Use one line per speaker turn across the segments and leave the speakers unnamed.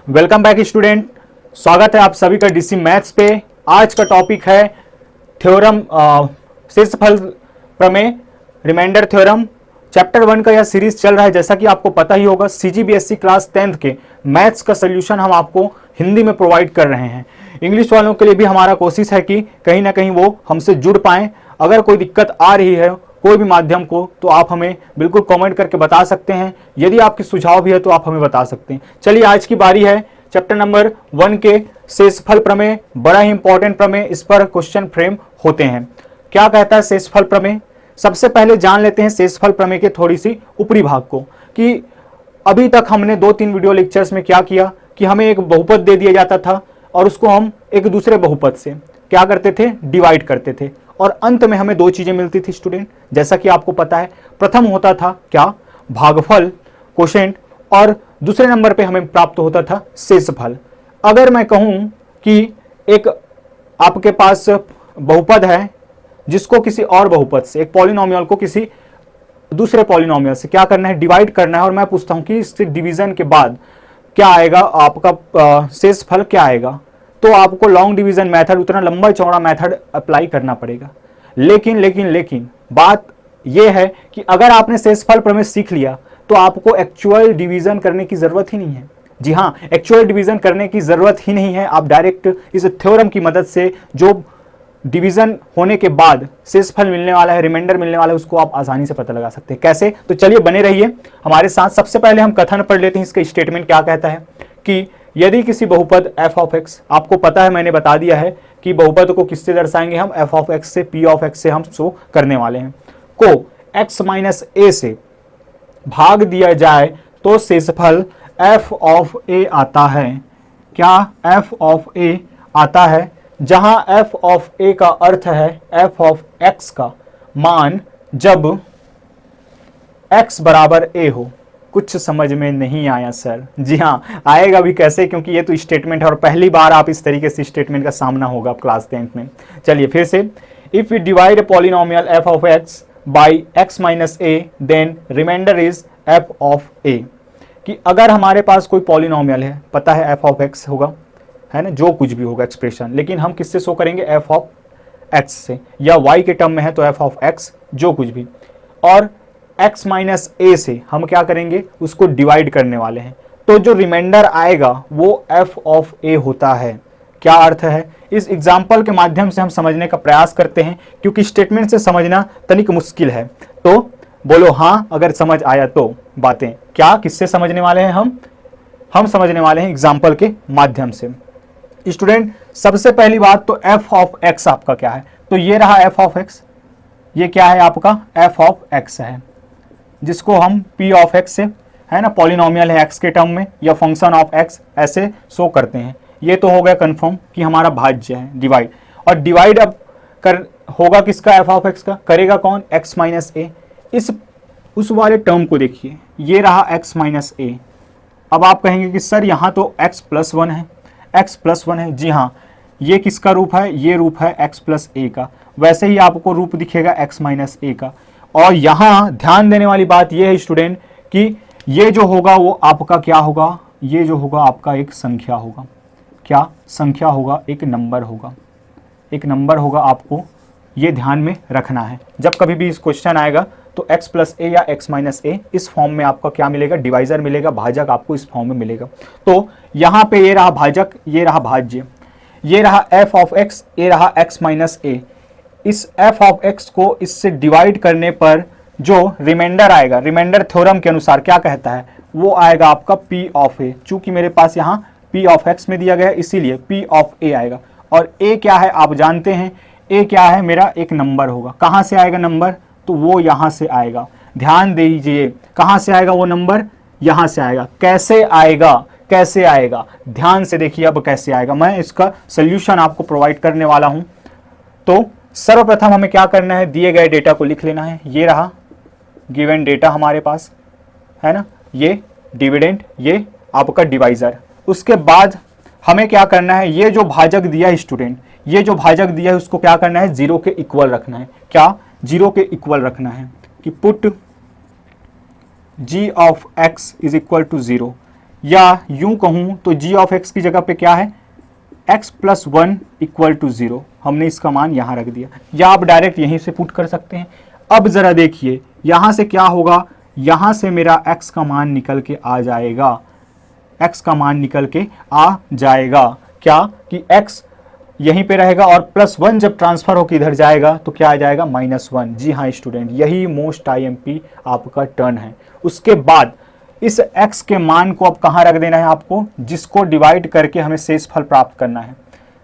Welcome back student. स्वागत है आप सभी का डीसी मैथ्स पे। आज का टॉपिक है थ्योरम शेषफल प्रमेय, रिमाइंडर थ्योरम। चैप्टर 1 का यह सीरीज चल रहा है। जैसा कि आपको पता ही होगा, सीजीबीएसई क्लास 10th के मैथ्स का सोल्यूशन हम आपको हिंदी में प्रोवाइड कर रहे हैं। इंग्लिश वालों के लिए भी हमारा कोशिश है कि कहीं ना कहीं वो हमसे जुड़ पाएं। अगर कोई दिक्कत आ रही है कोई भी माध्यम को, तो आप हमें बिल्कुल कमेंट करके बता सकते हैं। यदि आपके सुझाव भी है तो आप हमें बता सकते हैं। चलिए, आज की बारी है चैप्टर नंबर 1 के शेषफल प्रमेय। बड़ा ही इंपॉर्टेंट प्रमेय, इस पर क्वेश्चन फ्रेम होते हैं। क्या कहता है शेषफल प्रमेय? सबसे पहले जान लेते हैं शेषफल प्रमेय के थोड़ी सी ऊपरी भाग को, कि अभी तक हमने 2-3 वीडियो लेक्चर्स में क्या किया कि हमें एक बहुपद दे दिया जाता था और उसको हम एक दूसरे बहुपद से क्या करते थे, डिवाइड करते थे, और अंत में हमें 2 चीजें मिलती थी स्टूडेंट। जैसा कि आपको पता है, प्रथम होता था क्या, भागफल कोशेंट, और दूसरे नंबर पे हमें प्राप्त होता था शेषफल। अगर मैं कहूं कि एक आपके पास बहुपद है जिसको किसी और बहुपद से, एक पॉलिनोमियल को किसी दूसरे पॉलिनोमियल से क्या करना है, डिवाइड करना है, और मैं पूछता हूं कि इससे डिवीजन के बाद क्या आएगा, आपका शेषफल क्या आएगा, तो आपको लॉन्ग डिवीजन मेथड, उतना लंबा चौड़ा मेथड अप्लाई करना पड़ेगा। लेकिन बात यह है कि अगर आपने शेषफल प्रमेय सीख लिया तो आपको एक्चुअल डिवीजन करने की जरूरत ही नहीं है। जी हाँ, एक्चुअल डिवीजन करने की जरूरत ही नहीं है। आप डायरेक्ट इस थ्योरम की मदद से जो डिवीजन होने के बाद शेषफल मिलने वाला है, रिमाइंडर मिलने वाला है, उसको आप आसानी से पता लगा सकते हैं। कैसे? तो चलिए बने रहिए हमारे साथ। सबसे पहले हम कथन पढ़ लेते हैं। इसका स्टेटमेंट क्या कहता है कि यदि किसी बहुपद f ऑफ x, आपको पता है, मैंने बता दिया है कि बहुपद को किससे दर्शाएंगे हम, f ऑफ x से, p ऑफ x से हम शो करने वाले हैं, को x माइनस a से भाग दिया जाए तो शेषफल f ऑफ a आता है। क्या? f ऑफ a आता है, जहां f ऑफ a का अर्थ है f ऑफ x का मान जब x बराबर a हो। कुछ समझ में नहीं आया सर? जी हाँ, आएगा भी कैसे, क्योंकि ये तो स्टेटमेंट है और पहली बार आप इस तरीके से स्टेटमेंट का सामना होगा क्लास 10th में। चलिए फिर से, if we divide a polynomial f of x by x minus a then remainder is f of a। कि अगर हमारे पास कोई पॉलिनोमियल है, पता है f ऑफ x होगा, है ना, जो कुछ भी होगा एक्सप्रेशन, लेकिन हम किससे शो करेंगे, f ऑफ x से, या y के टर्म में है तो f ऑफ x, जो कुछ भी, और x माइनस a से हम क्या करेंगे, उसको डिवाइड करने वाले हैं। तो जो रिमाइंडर आएगा वो f ऑफ a होता है। क्या अर्थ है? इस एग्जाम्पल के माध्यम से हम समझने का प्रयास करते हैं, क्योंकि स्टेटमेंट से समझना तनिक मुश्किल है। तो बोलो हाँ अगर समझ आया तो। बातें क्या, किससे समझने वाले हैं हम समझने वाले हैं एग्जाम्पल के माध्यम से। स्टूडेंट, सबसे पहली बात तो f ऑफ x आपका क्या है, तो ये रहा f ऑफ x, ये क्या है आपका f ऑफ x है, जिसको हम p ऑफ x से, है ना, पॉलिनोमियल है x के टर्म में या फंक्शन ऑफ x, ऐसे शो करते हैं। ये तो हो गया कंफर्म कि हमारा भाज्य है, डिवाइड। और डिवाइड अब कर होगा किसका, f ऑफ x का, करेगा कौन, x माइनस a। इस उस वाले टर्म को देखिए, ये रहा x माइनस a। अब आप कहेंगे कि सर यहाँ तो x प्लस 1 है, x प्लस 1 है। जी हाँ, ये किसका रूप है, ये रूप है x प्लस a का। वैसे ही आपको रूप दिखेगा x माइनस a का। और यहाँ ध्यान देने वाली बात ये है स्टूडेंट कि ये जो होगा वो आपका क्या होगा, ये जो होगा आपका एक संख्या होगा। क्या संख्या होगा, एक नंबर होगा, एक नंबर होगा। आपको ये ध्यान में रखना है। जब कभी भी इस क्वेश्चन आएगा तो x प्लस a या x माइनस a, इस फॉर्म में आपका क्या मिलेगा, डिवाइजर मिलेगा, भाजक आपको इस फॉर्म में मिलेगा। तो यहाँ पे ये रहा भाजक, ये रहा भाज्य, ये रहा f ऑफ x, ये रहा x माइनस a। इस f ऑफ x को इससे डिवाइड करने पर जो रिमाइंडर आएगा, रिमाइंडर थ्योरम के अनुसार क्या कहता है, वो आएगा आपका p ऑफ a। चूंकि मेरे पास यहाँ p ऑफ x में दिया गया है, इसीलिए p ऑफ a आएगा। और a क्या है आप जानते हैं, a क्या है, मेरा एक नंबर होगा। कहाँ से आएगा नंबर, तो वो यहाँ से आएगा। ध्यान दीजिए, कहाँ से आएगा वो नंबर, यहाँ से आएगा। कैसे आएगा, कैसे आएगा, ध्यान से देखिए अब कैसे आएगा। मैं इसका सोल्यूशन आपको प्रोवाइड करने वाला हूँ। तो सर्वप्रथम हमें क्या करना है, दिए गए डेटा को लिख लेना है। ये रहा गिवन डेटा हमारे पास, है ना, ये डिविडेंड, ये आपका डिवाइजर। उसके बाद हमें क्या करना है, ये जो भाजक दिया है स्टूडेंट, ये जो भाजक दिया है उसको क्या करना है, 0 के इक्वल रखना है। क्या, 0 के इक्वल रखना है कि put g of x is equal to 0। या यूं कहूं तो g ऑफ x की जगह पे क्या है, x प्लस 1 इक्वल टू 0, हमने इसका मान यहां रख दिया, या आप डायरेक्ट यहीं से पुट कर सकते हैं। अब जरा देखिए यहां से क्या होगा, यहां से मेरा x का मान निकल के आ जाएगा, x का मान निकल के आ जाएगा क्या कि x यहीं पे रहेगा और प्लस 1 जब ट्रांसफर होकर इधर जाएगा तो क्या आ जाएगा, -1। जी हाँ स्टूडेंट, यही मोस्ट IMP आपका टर्न है। उसके बाद इस x के मान को अब कहाँ रख देना है आपको, जिसको डिवाइड करके हमें शेषफल प्राप्त करना है,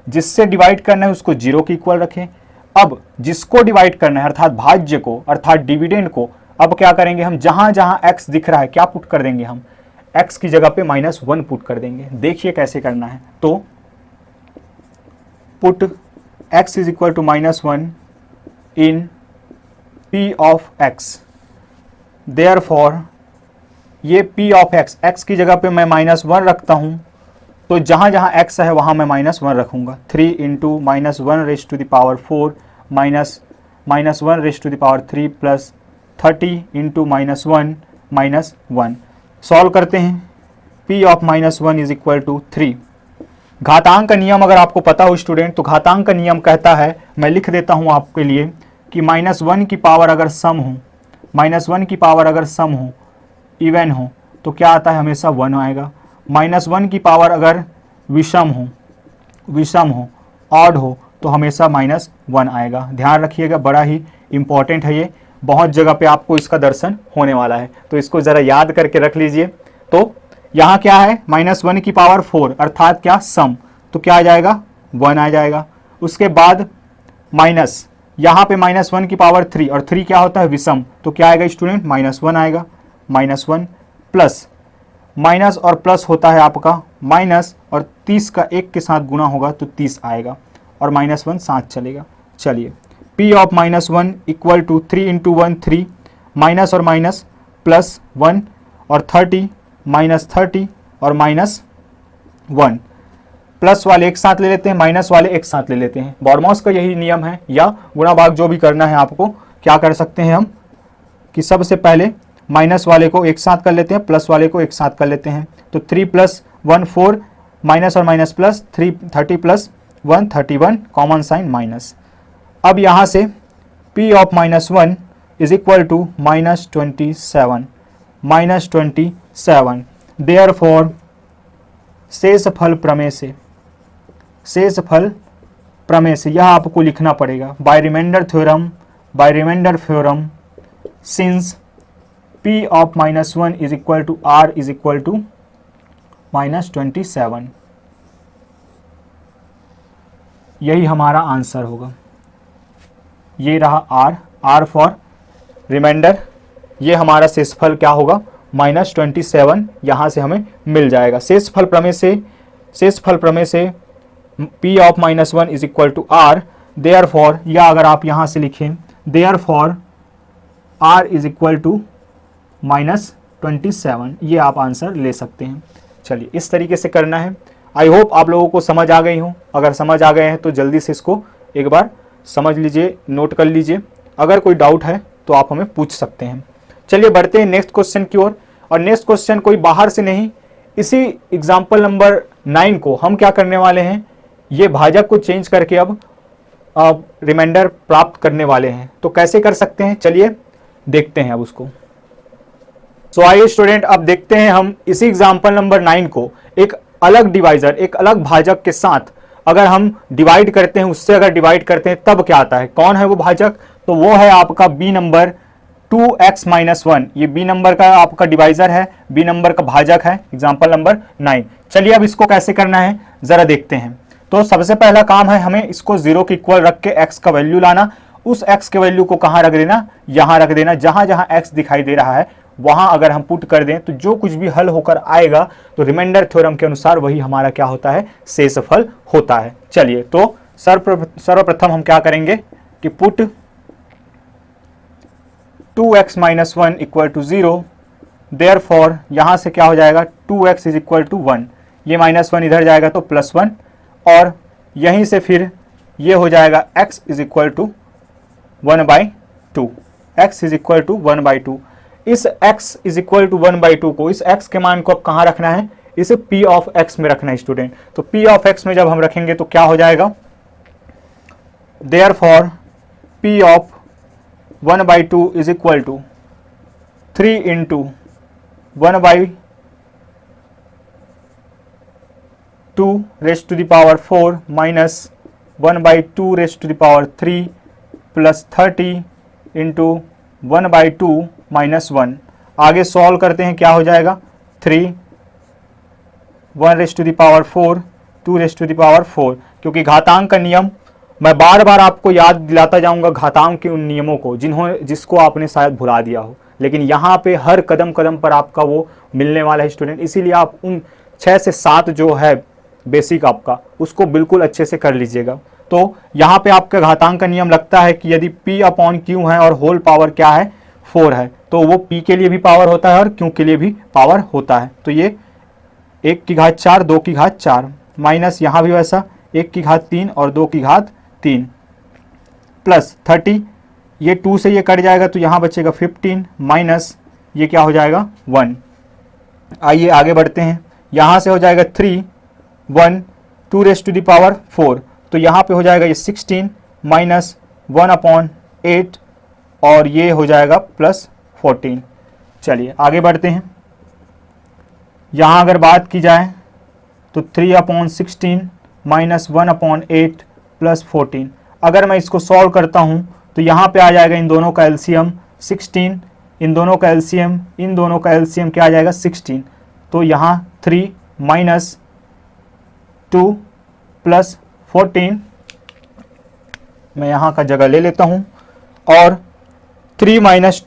जिससे डिवाइड करना है उसको 0 के इक्वल रखें। अब जिसको डिवाइड करना है अर्थात भाज्य को, अर्थात डिविडेंड को, अब क्या करेंगे हम, जहां जहां x दिख रहा है क्या पुट कर देंगे हम, x की जगह पे -1 पुट कर देंगे। देखिए कैसे करना है, तो put x is equal to -1 in p of x, therefore ये p ऑफ x की जगह पे मैं -1 रखता हूं, तो जहां जहां x है वहां मैं -1 रखूंगा। 3 into -1 raise to the power 4 -1 raise to the power 3 plus 30 into -1 solve करते हैं। p of -1 is equal to 3। घातांक का नियम अगर आपको पता हो स्टूडेंट, तो घातांक का नियम कहता है, मैं लिख देता हूं आपके लिए कि -1 की पावर अगर सम हो, -1 की पावर अगर सम हो, इवन हो, तो क्या आता है, हमेशा 1 आएगा। -1 की पावर अगर विषम हो, ऑड हो, तो हमेशा -1 आएगा। ध्यान रखिएगा, बड़ा ही इंपॉर्टेंट है ये, बहुत जगह पे आपको इसका दर्शन होने वाला है, तो इसको ज़रा याद करके रख लीजिए। तो यहाँ क्या है, -1 की पावर 4 अर्थात क्या, सम, तो क्या आ जाएगा, 1 आ जाएगा। उसके बाद माइनस, यहाँ पे -1 की पावर 3, और 3 क्या होता है, विषम, तो क्या आएगा स्टूडेंट, -1 आएगा। -1 प्लस माइनस और प्लस होता है आपका माइनस, और 30 का 1 के साथ गुना होगा तो 30 आएगा, और -1 साथ चलेगा। चलिए p of -1 equal to 3 into 1 3, minus और माइनस प्लस 1, और 30 -30 और -1, प्लस वाले एक साथ ले लेते हैं, माइनस वाले एक साथ ले लेते हैं। बॉर्मॉस का यही नियम है, या गुणा भाग जो भी करना है आपको, क्या कर सकते हैं हम कि सबसे पहले माइनस वाले को एक साथ कर लेते हैं, प्लस वाले को एक साथ कर लेते हैं। तो 3 + 1 4, माइनस और minus plus, 3 30 + 1 31, common sign minus. अब यहाँ से p of -1 is equal to -27, therefore शेषफल प्रमेय से यह आपको लिखना पड़ेगा, by remainder theorem since p of -1 is equal to r is equal to -27, यही हमारा आंसर होगा। ये रहा r फॉर रिमाइंडर, ये हमारा शेषफल क्या होगा, -27, यहाँ से हमें मिल जाएगा। शेषफल प्रमेय से p of -1 is equal to r, therefore, या अगर आप यहाँ से लिखें therefore r is equal to -27, ये आप आंसर ले सकते हैं। चलिए इस तरीके से करना है। आई होप आप लोगों को समझ आ गई हो, अगर समझ आ गए हैं तो जल्दी से इसको एक बार समझ लीजिए, नोट कर लीजिए। अगर कोई डाउट है तो आप हमें पूछ सकते हैं। चलिए बढ़ते हैं नेक्स्ट क्वेश्चन की ओर, और नेक्स्ट क्वेश्चन कोई बाहर से नहीं, इसी एग्जाम्पल नंबर 9 को हम क्या करने वाले हैं, ये भाजक को चेंज करके अब रिमाइंडर प्राप्त करने वाले हैं। तो कैसे कर सकते हैं, चलिए देखते हैं अब उसको। सो आइए स्टूडेंट, अब देखते हैं हम इसी एग्जाम्पल नंबर 9 को एक अलग डिवाइजर, एक अलग भाजक के साथ अगर हम डिवाइड करते हैं, उससे अगर डिवाइड करते हैं तब क्या आता है। कौन है वो भाजक, तो वो है आपका बी नंबर 2x - 1, ये बी नंबर का आपका डिवाइजर है, बी नंबर का भाजक है, एग्जाम्पल नंबर 9। चलिए अब इसको कैसे करना है जरा देखते हैं। तो सबसे पहला काम है हमें इसको 0 के इक्वल रख के x का वैल्यू लाना। उस x के वैल्यू को कहाँ रख देना, यहाँ रख देना। जहां जहां x दिखाई दे रहा है वहां अगर हम पुट कर दें तो जो कुछ भी हल होकर आएगा तो रिमाइंडर थ्योरम के अनुसार वही हमारा क्या होता है, शेषफल होता है। चलिए तो सर्वप्रथम हम क्या करेंगे कि put 2x - 1 equal to 0, therefore यहाँ से क्या हो जाएगा, 2x इज इक्वल टू 1, ये -1 इधर जाएगा तो +1, और यहीं से फिर ये हो जाएगा x is equal to 1/2, x is equal to 1/2। इस x इज इक्वल टू 1/2 को, इस x के मान को अब कहाँ रखना है, इसे p ऑफ x में रखना है स्टूडेंट। तो p ऑफ x में जब हम रखेंगे तो क्या हो जाएगा, therefore p of 1/2 is equal to 3 into 1/2 raised to the power 4 minus 1/2 raised to the power 3 plus 30 into 1/2 minus 1। आगे सॉल्व करते हैं, क्या हो जाएगा 3 1 raised to the power 4 2 raised to the power 4। क्योंकि घातांक का नियम मैं बार बार आपको याद दिलाता जाऊंगा, घातांक के उन नियमों को जिसको आपने शायद भुला दिया हो, लेकिन यहाँ पे हर कदम कदम पर आपका वो मिलने वाला है स्टूडेंट। इसीलिए आप उन 6 से 7 जो है बेसिक आपका, उसको बिल्कुल अच्छे से कर लीजिएगा। तो यहाँ पे आपका घातांक का नियम लगता है कि यदि p अपॉन q है और होल पावर क्या है 4 है, तो वो p के लिए भी पावर होता है और q के लिए भी पावर होता है। तो ये 1 की घात 4 2 की घात 4 माइनस यहाँ भी वैसा 1 की घात 3 और 2 की घात 3 प्लस 30, ये 2 से ये कट जाएगा तो यहाँ बचेगा 15 माइनस ये क्या हो जाएगा 1। आइए आगे बढ़ते हैं, यहाँ से हो जाएगा 3 1 2 रेस्ट टू द पावर 4, तो यहाँ पे हो जाएगा ये 16 माइनस 1/8 और ये हो जाएगा प्लस 14। चलिए आगे बढ़ते हैं, यहाँ अगर बात की जाए तो 3/16 माइनस 1/8 प्लस 14। अगर मैं इसको सॉल्व करता हूँ तो यहाँ पे आ जाएगा इन दोनों का एलसीएम 16, इन दोनों का एलसीएम क्या आ जाएगा 16। तो यहाँ 3 माइनस 2 प्लस 14, मैं यहाँ का जगह ले लेता हूँ, और 3 माइनस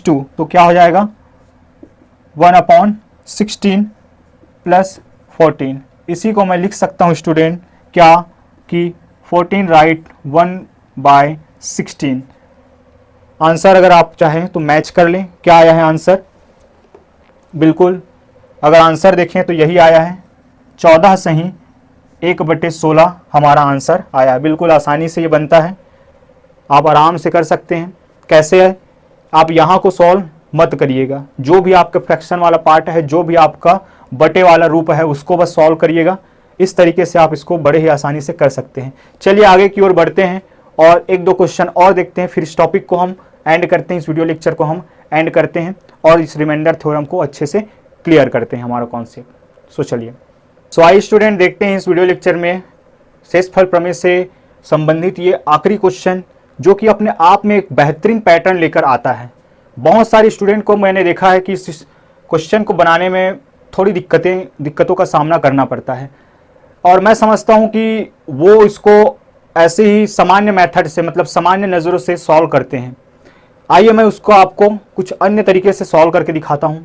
2 तो क्या हो जाएगा 1/16 प्लस 14। इसी को मैं लिख सकता हूँ स्टूडेंट क्या कि 14 राइट 1/16। आंसर अगर आप चाहें तो मैच कर लें, क्या आया है आंसर, बिल्कुल अगर आंसर देखें तो यही आया है 14 सही 1/16 हमारा आंसर आया। बिल्कुल आसानी से ये बनता है, आप आराम से कर सकते हैं। कैसे है, आप यहाँ को सॉल्व मत करिएगा, जो भी आपका फ्रैक्शन वाला पार्ट है, जो भी आपका बटे वाला रूप है, उसको बस सॉल्व करिएगा। इस तरीके से आप इसको बड़े ही आसानी से कर सकते हैं। चलिए आगे की ओर बढ़ते हैं और 1-2 क्वेश्चन और देखते हैं, फिर इस टॉपिक को हम एंड करते हैं, इस वीडियो लेक्चर को हम एंड करते हैं और इस रिमाइंडर थ्योरम को अच्छे से क्लियर करते हैं हमारा कॉन्सेप्ट। सो चलिए, आइए स्टूडेंट देखते हैं इस वीडियो लेक्चर में शेषफल प्रमेय से संबंधित ये आखिरी क्वेश्चन, जो कि अपने आप में एक बेहतरीन पैटर्न लेकर आता है। बहुत सारे स्टूडेंट को मैंने देखा है कि इस क्वेश्चन को बनाने में थोड़ी दिक्कतों का सामना करना पड़ता है, और मैं समझता हूं कि वो इसको ऐसे ही सामान्य मेथड से, मतलब सामान्य नज़रों से सॉल्व करते हैं। आइए मैं उसको आपको कुछ अन्य तरीके से सॉल्व करके दिखाता हूं।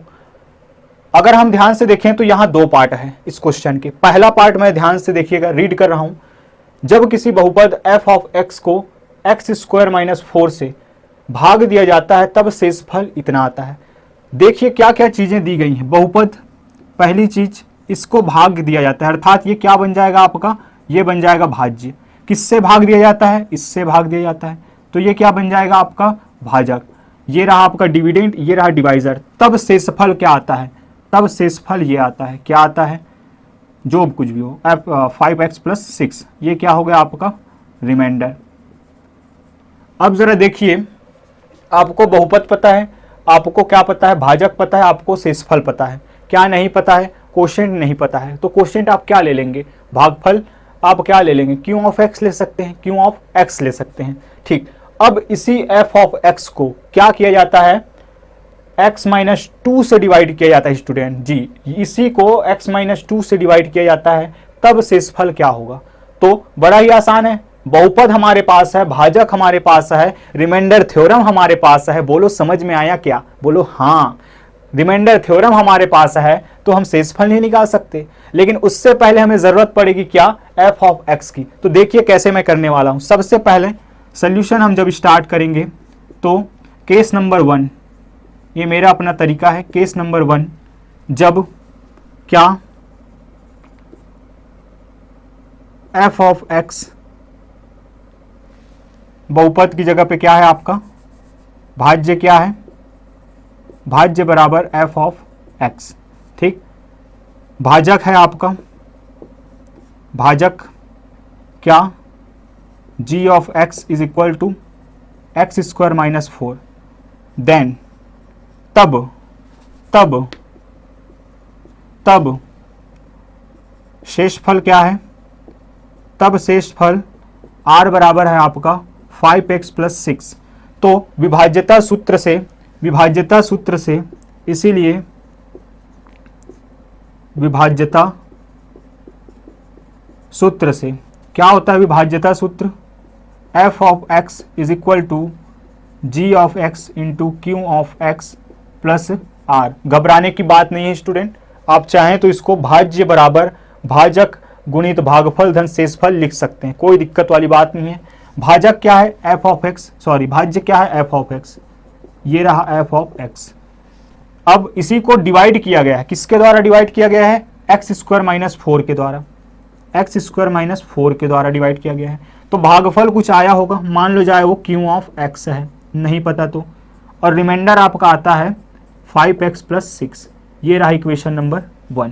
अगर हम ध्यान से देखें तो यहाँ 2 पार्ट है इस क्वेश्चन के। पहला पार्ट मैं ध्यान से देखिएगा, रीड कर रहा हूं। जब किसी बहुपद f ऑफ x को x² - 4 से भाग दिया जाता है तब शेषफल इतना आता है। देखिए क्या क्या चीजें दी गई हैं। बहुपद, पहली चीज, इसको भाग दिया जाता है, अर्थात ये क्या बन जाएगा आपका, ये बन जाएगा भाज्य। किससे भाग दिया जाता है, इससे भाग दिया जाता है, तो ये क्या बन जाएगा आपका भाजक। ये रहा आपका डिविडेंड, ये रहा डिवाइजर। तब शेषफल क्या आता है, तब शेषफल ये आता है, क्या आता है, जो कुछ भी हो, 5x + 6, ये क्या हो गया आपका रिमाइंडर। अब जरा देखिए, आपको बहुपद पता है, आपको क्या पता है, भाजक पता है, आपको शेषफल पता है, क्या नहीं पता है, कोशेंट नहीं पता है। तो कोशेंट आप क्या ले लेंगे, भागफल आप क्या ले लेंगे, q ऑफ x ले सकते हैं, q ऑफ x ले सकते हैं। ठीक, अब इसी f ऑफ x को क्या किया जाता है, x - 2 से डिवाइड किया जाता है स्टूडेंट जी, इसी को x - 2 से डिवाइड किया जाता है, तब शेषफल क्या होगा। तो बड़ा ही आसान है, बहुपद हमारे पास है, भाजक हमारे पास है, रिमाइंडर थ्योरम हमारे पास है। बोलो समझ में आया क्या, बोलो हाँ, रिमाइंडर थ्योरम हमारे पास है तो हम शेषफल नहीं निकाल सकते। लेकिन उससे पहले हमें जरूरत पड़ेगी क्या, f ऑफ x की। तो देखिए कैसे मैं करने वाला हूं। सबसे पहले सोल्यूशन हम जब स्टार्ट करेंगे तो केस नंबर 1, ये मेरा अपना तरीका है। केस नंबर 1, जब क्या f ऑफ x बहुपद की जगह पे क्या है आपका भाज्य, क्या है भाज्य बराबर f ऑफ x। ठीक, भाजक है आपका, भाजक क्या, g of x is equal to x square minus 4, then तब शेषफल क्या है, तब शेषफल r बराबर है आपका 5x प्लस 6। तो विभाज्यता सूत्र से इसीलिए विभाज्यता सूत्र से क्या होता है, विभाज्यता सूत्र f of x is equal to g of x into q of x plus r। घबराने की बात नहीं है स्टूडेंट, आप चाहें तो इसको भाज्य बराबर भाजक गुणित भागफल धन शेषफल लिख सकते हैं, कोई दिक्कत वाली बात नहीं है। भाजक क्या है f ऑफ x, सॉरी भाज्य क्या है f ऑफ x, ये रहा f ऑफ x। अब इसी को डिवाइड किया गया है, किसके द्वारा डिवाइड किया गया है, एक्स स्क्वायर माइनस 4 के द्वारा, एक्स स्क्वायर माइनस 4 के द्वारा डिवाइड किया गया है। तो भागफल कुछ आया होगा, मान लो जाए वो क्यू ऑफ x है, नहीं पता तो, और रिमाइंडर आपका आता है 5x प्लस 6। ये रहा इक्वेशन नंबर 1।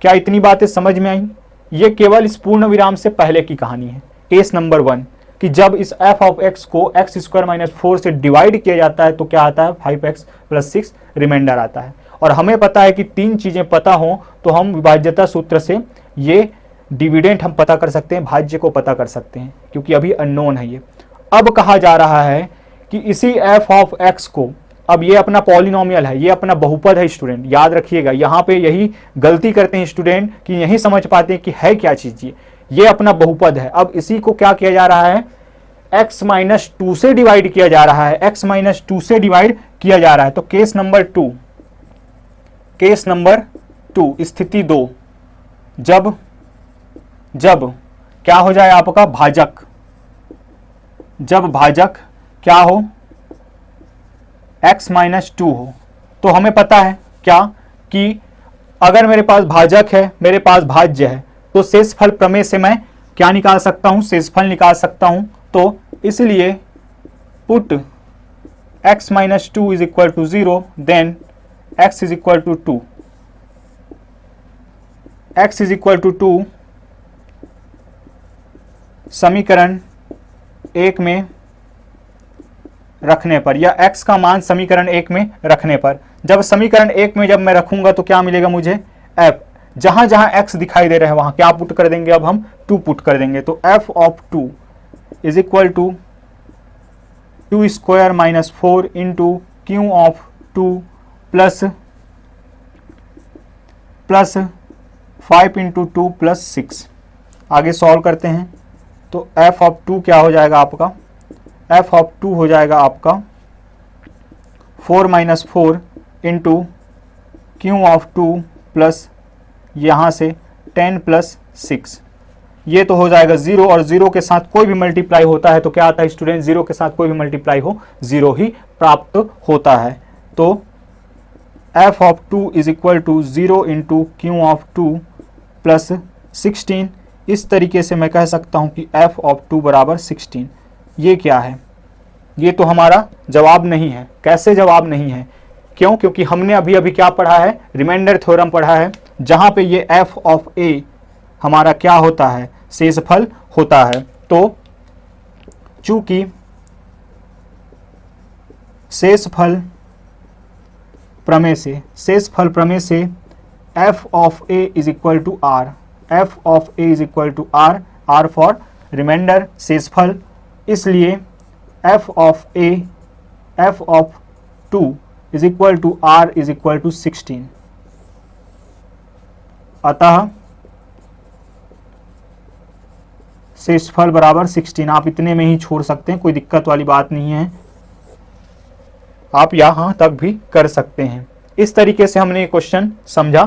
क्या इतनी बातें समझ में आई? ये केवल इस पूर्ण विराम से पहले की कहानी है, केस नंबर 1, कि जब इस f ऑफ x को एक्स स्क्वायर माइनस 4 से डिवाइड किया जाता है तो क्या आता है, 5x प्लस 6 रिमाइंडर आता है। और हमें पता है कि 3 चीजें पता हो तो हम विभाज्यता सूत्र से ये डिविडेंट हम पता कर सकते हैं, भाज्य को पता कर सकते हैं, क्योंकि अभी अननोन है ये। अब कहा जा रहा है कि इसी f ऑफ x को, अब ये अपना पॉलिनोमियल है, ये अपना बहुपद है स्टूडेंट, याद रखिएगा। यहाँ पे यही गलती करते हैं स्टूडेंट कि यही समझ पाते हैं कि है क्या चीज ये अपना बहुपद है। अब इसी को क्या किया जा रहा है, x माइनस 2 से डिवाइड किया जा रहा है, x माइनस 2 से डिवाइड किया जा रहा है। तो केस नंबर 2 स्थिति 2, जब क्या हो जाए आपका भाजक, जब भाजक क्या हो, x माइनस 2 हो। तो हमें पता है क्या कि अगर मेरे पास भाजक है, मेरे पास भाज्य है, तो शेषफल प्रमेय से मैं क्या निकाल सकता हूं, शेषफल निकाल सकता हूं। तो इसलिए put x minus 2 is equal to 0, then x is equal to 2, x is equal to 2 समीकरण 1 में रखने पर, या x का मान समीकरण 1 में रखने पर, जब समीकरण 1 में जब मैं रखूंगा तो क्या मिलेगा मुझे, f। जहां जहां x दिखाई दे रहे हैं वहां क्या पुट कर देंगे, अब हम 2 पुट कर देंगे। तो f of 2 is equal to 2 square minus 4 into q of 2 plus 5 into 2 plus 6। आगे सॉल्व करते हैं तो f ऑफ 2 क्या हो जाएगा आपका, f ऑफ 2 हो जाएगा आपका 4 minus 4 into q of 2 plus यहाँ से 10 प्लस 6। ये तो हो जाएगा 0, और 0 के साथ कोई भी मल्टीप्लाई होता है तो क्या आता है स्टूडेंट, 0 के साथ कोई भी मल्टीप्लाई हो 0 ही प्राप्त होता है। तो f of 2 is equal to 0 into q of 2 plus 16। इस तरीके से मैं कह सकता हूँ कि f ऑफ 2 बराबर 16। ये क्या है, ये तो हमारा जवाब नहीं है। कैसे जवाब नहीं है, क्यों, क्योंकि हमने अभी अभी क्या पढ़ा है, रिमाइंडर थ्योरम पढ़ा है, जहां पे ये f ऑफ a हमारा क्या होता है, शेषफल होता है। तो चूंकि शेषफल प्रमेय से f of a is equal to r, f of a is equal to r, r for remainder शेषफल, इसलिए f of 2 is equal to r is equal to 16। अतः शेषफल बराबर 16। आप इतने में ही छोड़ सकते हैं, कोई दिक्कत वाली बात नहीं है, आप यहां तक भी कर सकते हैं। इस तरीके से हमने ये क्वेश्चन समझा,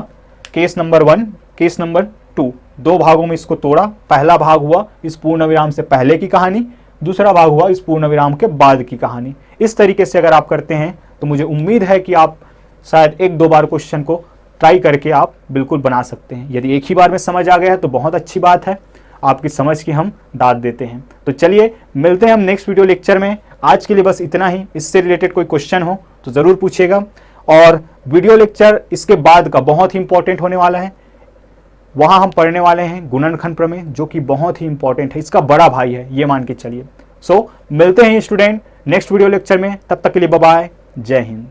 केस नंबर 1, केस नंबर 2, 2 भागों में इसको तोड़ा। पहला भाग हुआ इस पूर्ण विराम से पहले की कहानी, दूसरा भाग हुआ इस पूर्ण विराम के बाद की कहानी। इस तरीके से अगर आप करते हैं तो मुझे उम्मीद है कि आप शायद 1-2 बार क्वेश्चन को ट्राई करके आप बिल्कुल बना सकते हैं। यदि एक ही बार में समझ आ गया है तो बहुत अच्छी बात है, आपकी समझ की हम दाद देते हैं। तो चलिए मिलते हैं हम नेक्स्ट वीडियो लेक्चर में। आज के लिए बस इतना ही। इससे रिलेटेड कोई क्वेश्चन हो तो ज़रूर पूछिएगा, और वीडियो लेक्चर इसके बाद का बहुत ही इंपॉर्टेंट होने वाला है। वहां हम पढ़ने वाले हैं गुणनखंड प्रमेय, जो कि बहुत ही इंपॉर्टेंट है, इसका बड़ा भाई है, ये मान के चलिए। सो मिलते हैं स्टूडेंट नेक्स्ट वीडियो लेक्चर में, तब तक के लिए बाय बाय, जय हिंद।